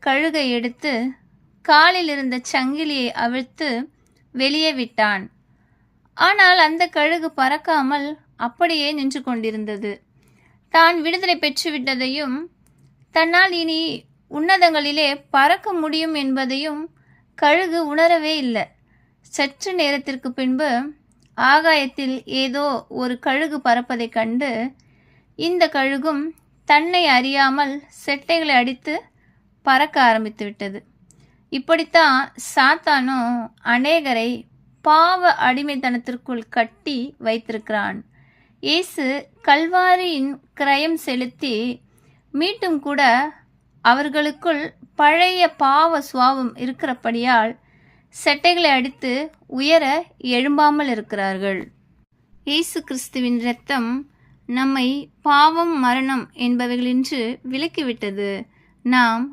கழுகை எடுத்து காலில் இருந்த சங்கிலியை அவிழ்த்து வெளியே விட்டான். ஆனால் அந்த கழுகு பறக்காமல் அப்படியே நின்று கொண்டிருந்தது. தான் விடுதலை பெற்றுவிட்டதையும் தன்னால் இனி உன்னதங்களிலே பறக்க முடியும் என்பதையும் கழுகு உணரவே இல்லை. சற்று நேரத்திற்கு பின்பு ஆகாயத்தில் ஏதோ ஒரு கழுகு பறப்பதைக் கண்டு இந்த கழுகும் தன்னை அறியாமல் செட்டைகளை அடித்து பறக்க ஆரம்பித்து விட்டது. இப்படித்தான் சாத்தானும் அநேகரை பாவ அடிமைத்தனத்திற்குள் கட்டி வைத்திருக்கிறான். இயேசு கல்வாரியின் கிரயம் செலுத்தி மீட்டும் கூட அவர்களுக்குள் பழைய பாவ சுவாபம் இருக்கிறபடியால் செட்டைகளை அடித்து உயர எழும்பாமல் இருக்கிறார்கள். இயேசு கிறிஸ்துவின் இரத்தம் நம்மை பாவம் மரணம் என்பவைகளின்று விலக்கிவிட்டது. நாம்